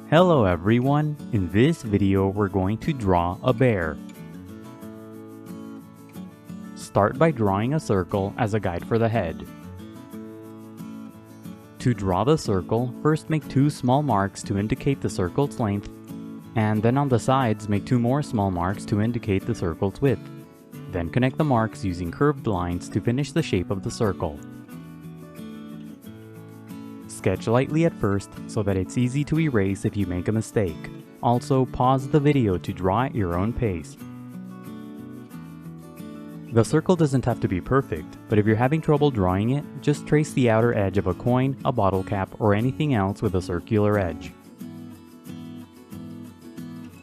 Hello everyone, in this video we're going to draw a bear. Start by drawing a circle as a guide for the head. To draw the circle, first make two small marks to indicate the circle's length, and then on the sides make two more small marks to indicate the circle's width. Then connect the marks using curved lines to finish the shape of the circle. Sketch lightly at first so that it's easy to erase if you make a mistake. Also, pause the video to draw at your own pace. The circle doesn't have to be perfect, but if you're having trouble drawing it, just trace the outer edge of a coin, a bottle cap, or anything else with a circular edge.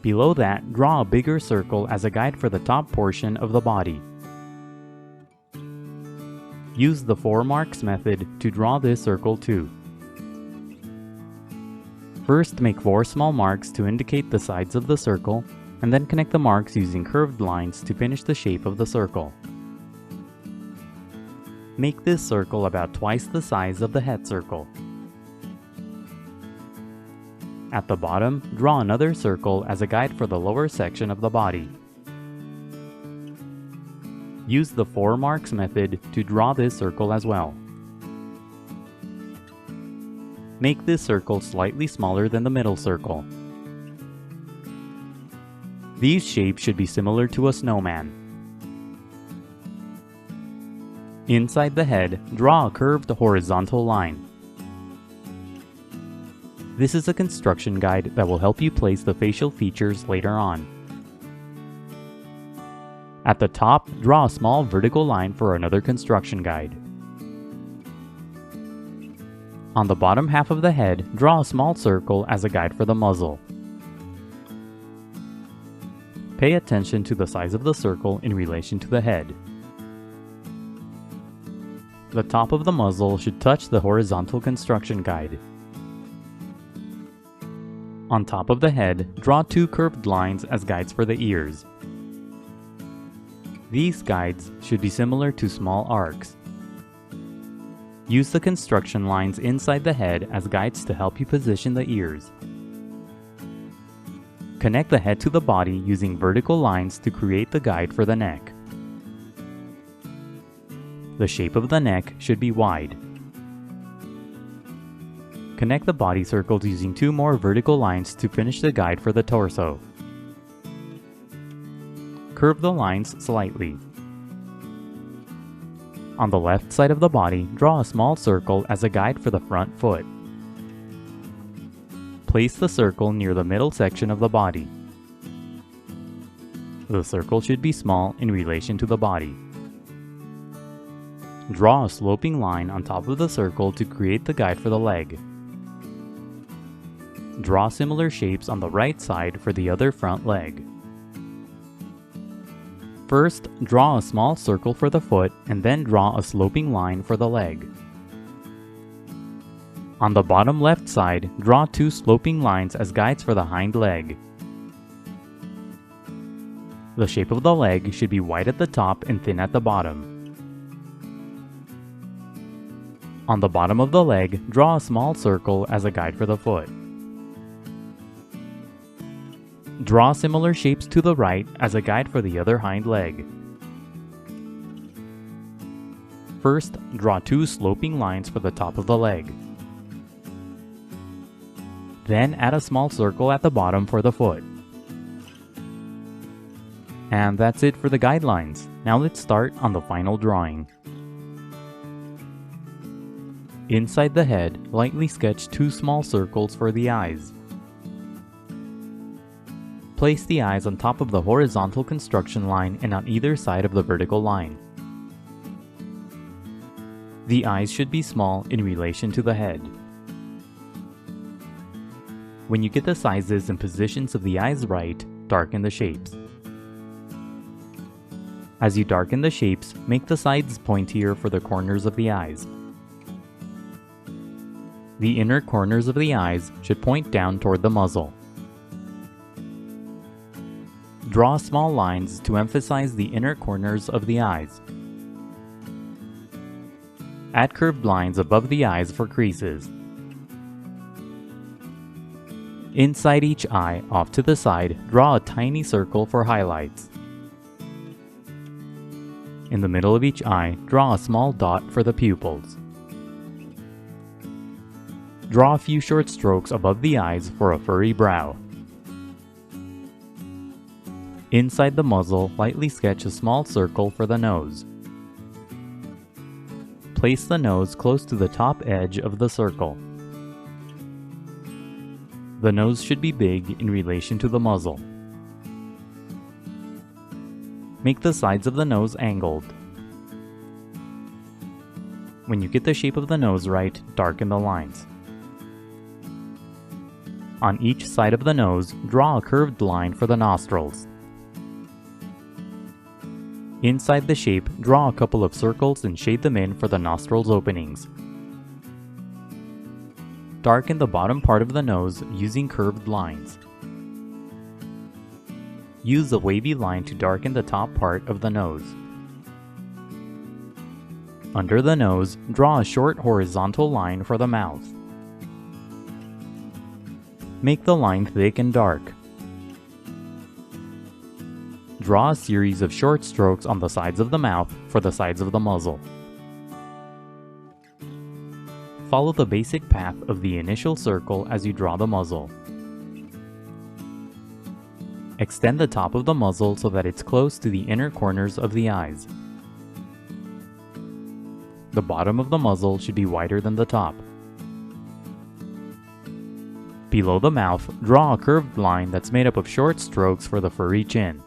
Below that, draw a bigger circle as a guide for the top portion of the body. Use the 4 marks method to draw this circle too. First, make 4 small marks to indicate the sides of the circle, and then connect the marks using curved lines to finish the shape of the circle. Make this circle about twice the size of the head circle. At the bottom, draw another circle as a guide for the lower section of the body. Use the 4 marks method to draw this circle as well. Make this circle slightly smaller than the middle circle. These shapes should be similar to a snowman. Inside the head, draw a curved horizontal line. This is a construction guide that will help you place the facial features later on. At the top, draw a small vertical line for another construction guide. On the bottom half of the head, draw a small circle as a guide for the muzzle. Pay attention to the size of the circle in relation to the head. The top of the muzzle should touch the horizontal construction guide. On top of the head, draw 2 curved lines as guides for the ears. These guides should be similar to small arcs. Use the construction lines inside the head as guides to help you position the ears. Connect the head to the body using vertical lines to create the guide for the neck. The shape of the neck should be wide. Connect the body circles using 2 more vertical lines to finish the guide for the torso. Curve the lines slightly. On the left side of the body, draw a small circle as a guide for the front foot. Place the circle near the middle section of the body. The circle should be small in relation to the body. Draw a sloping line on top of the circle to create the guide for the leg. Draw similar shapes on the right side for the other front leg. First, draw a small circle for the foot and then draw a sloping line for the leg. On the bottom left side, draw 2 sloping lines as guides for the hind leg. The shape of the leg should be wide at the top and thin at the bottom. On the bottom of the leg, draw a small circle as a guide for the foot. Draw similar shapes to the right as a guide for the other hind leg. First, draw 2 sloping lines for the top of the leg. Then add a small circle at the bottom for the foot. And that's it for the guidelines. Now let's start on the final drawing. Inside the head, lightly sketch 2 small circles for the eyes. Place the eyes on top of the horizontal construction line and on either side of the vertical line. The eyes should be small in relation to the head. When you get the sizes and positions of the eyes right, darken the shapes. As you darken the shapes, make the sides pointier for the corners of the eyes. The inner corners of the eyes should point down toward the muzzle. Draw small lines to emphasize the inner corners of the eyes. Add curved lines above the eyes for creases. Inside each eye, off to the side, draw a tiny circle for highlights. In the middle of each eye, draw a small dot for the pupils. Draw a few short strokes above the eyes for a furry brow. Inside the muzzle, lightly sketch a small circle for the nose. Place the nose close to the top edge of the circle. The nose should be big in relation to the muzzle. Make the sides of the nose angled. When you get the shape of the nose right, darken the lines. On each side of the nose, draw a curved line for the nostrils. Inside the shape, draw a couple of circles and shade them in for the nostrils openings. Darken the bottom part of the nose using curved lines. Use a wavy line to darken the top part of the nose. Under the nose, draw a short horizontal line for the mouth. Make the line thick and dark. Draw a series of short strokes on the sides of the mouth for the sides of the muzzle. Follow the basic path of the initial circle as you draw the muzzle. Extend the top of the muzzle so that it's close to the inner corners of the eyes. The bottom of the muzzle should be wider than the top. Below the mouth, draw a curved line that's made up of short strokes for the furry chin.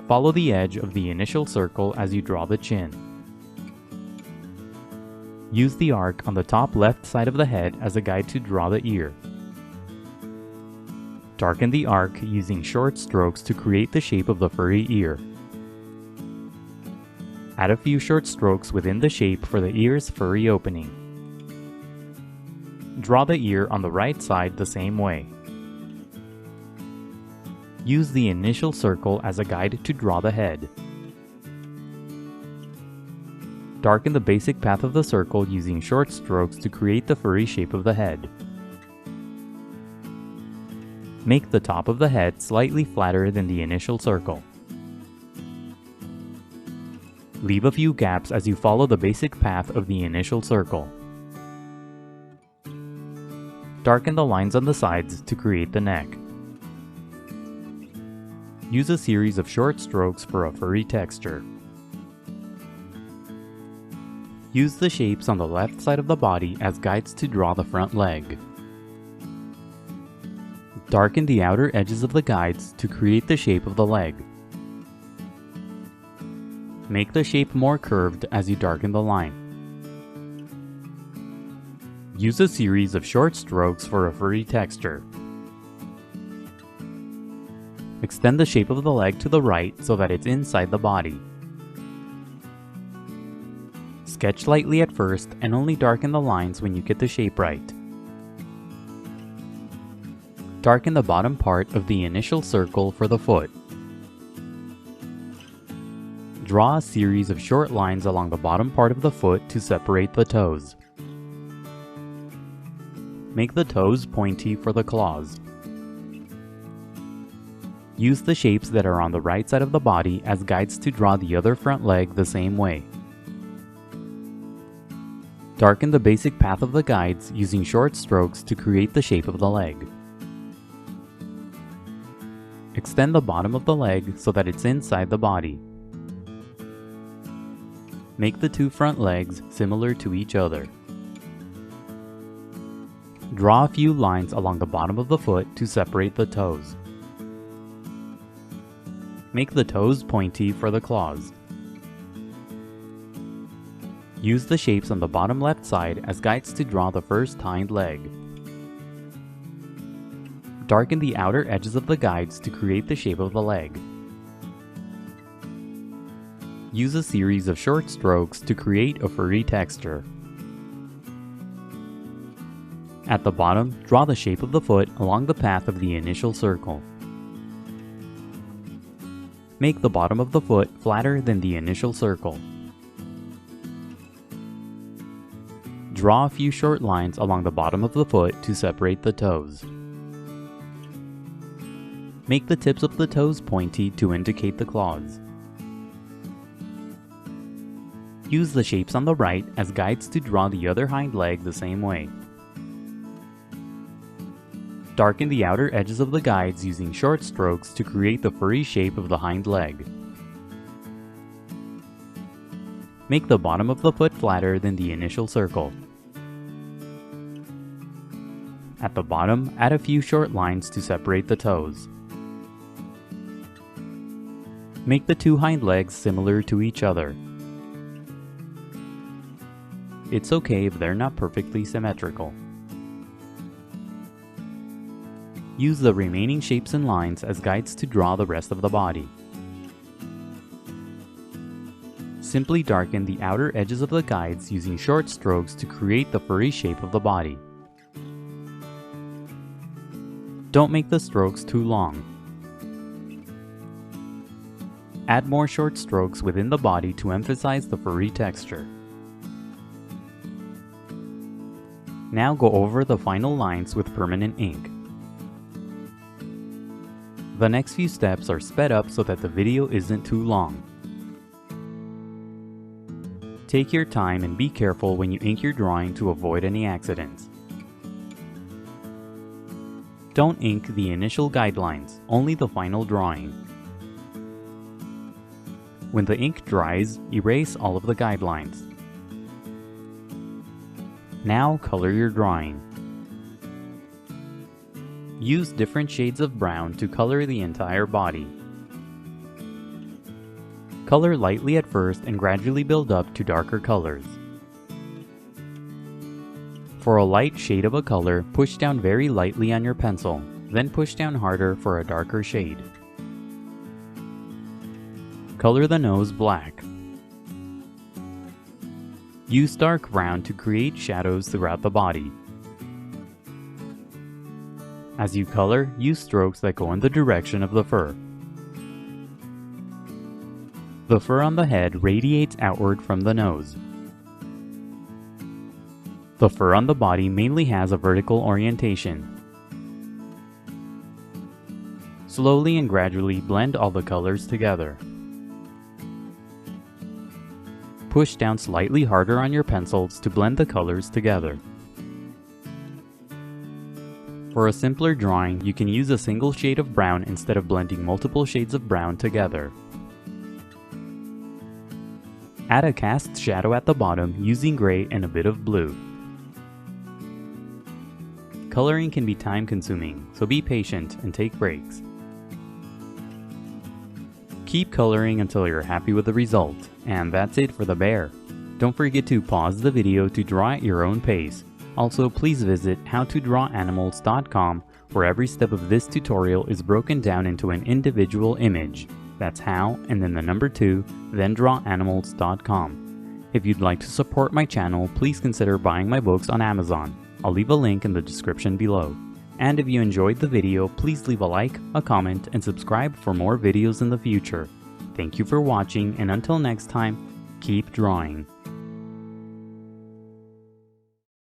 Follow the edge of the initial circle as you draw the chin. Use the arc on the top left side of the head as a guide to draw the ear. Darken the arc using short strokes to create the shape of the furry ear. Add a few short strokes within the shape for the ear's furry opening. Draw the ear on the right side the same way. Use the initial circle as a guide to draw the head. Darken the basic path of the circle using short strokes to create the furry shape of the head. Make the top of the head slightly flatter than the initial circle. Leave a few gaps as you follow the basic path of the initial circle. Darken the lines on the sides to create the neck. Use a series of short strokes for a furry texture. Use the shapes on the left side of the body as guides to draw the front leg. Darken the outer edges of the guides to create the shape of the leg. Make the shape more curved as you darken the line. Use a series of short strokes for a furry texture. Extend the shape of the leg to the right so that it's inside the body. Sketch lightly at first and only darken the lines when you get the shape right. Darken the bottom part of the initial circle for the foot. Draw a series of short lines along the bottom part of the foot to separate the toes. Make the toes pointy for the claws. Use the shapes that are on the right side of the body as guides to draw the other front leg the same way. Darken the basic path of the guides using short strokes to create the shape of the leg. Extend the bottom of the leg so that it's inside the body. Make the two front legs similar to each other. Draw a few lines along the bottom of the foot to separate the toes. Make the toes pointy for the claws. Use the shapes on the bottom left side as guides to draw the first hind leg. Darken the outer edges of the guides to create the shape of the leg. Use a series of short strokes to create a furry texture. At the bottom, draw the shape of the foot along the path of the initial circle. Make the bottom of the foot flatter than the initial circle. draw a few short lines along the bottom of the foot to separate the toes. Make the tips of the toes pointy to indicate the claws. Use the shapes on the right as guides to draw the other hind leg the same way. Darken the outer edges of the guides using short strokes to create the furry shape of the hind leg. Make the bottom of the foot flatter than the initial circle. At the bottom, add a few short lines to separate the toes. Make the two hind legs similar to each other. It's okay if they're not perfectly symmetrical. Use the remaining shapes and lines as guides to draw the rest of the body. Simply darken the outer edges of the guides using short strokes to create the furry shape of the body. Don't make the strokes too long. Add more short strokes within the body to emphasize the furry texture. Now go over the final lines with permanent ink. The next few steps are sped up so that the video isn't too long. Take your time and be careful when you ink your drawing to avoid any accidents. Don't ink the initial guidelines, only the final drawing. When the ink dries, erase all of the guidelines. Now color your drawing. Use different shades of brown to color the entire body. Color lightly at first and gradually build up to darker colors. For a light shade of a color, push down very lightly on your pencil, then push down harder for a darker shade. Color the nose black. Use dark brown to create shadows throughout the body. As you color, use strokes that go in the direction of the fur. The fur on the head radiates outward from the nose. The fur on the body mainly has a vertical orientation. Slowly and gradually blend all the colors together. Push down slightly harder on your pencils to blend the colors together. For a simpler drawing, you can use a single shade of brown instead of blending multiple shades of brown together. Add a cast shadow at the bottom using gray and a bit of blue. Coloring can be time-consuming, so be patient and take breaks. Keep coloring until you're happy with the result, and that's it for the bear. Don't forget to pause the video to draw at your own pace. Also, please visit howtodrawanimals.com, where every step of this tutorial is broken down into an individual image. That's how, and then the number 2, then drawanimals.com. If you'd like to support my channel, please consider buying my books on Amazon. I'll leave a link in the description below. And if you enjoyed the video, please leave a like, a comment, and subscribe for more videos in the future. Thank you for watching, and until next time, keep drawing.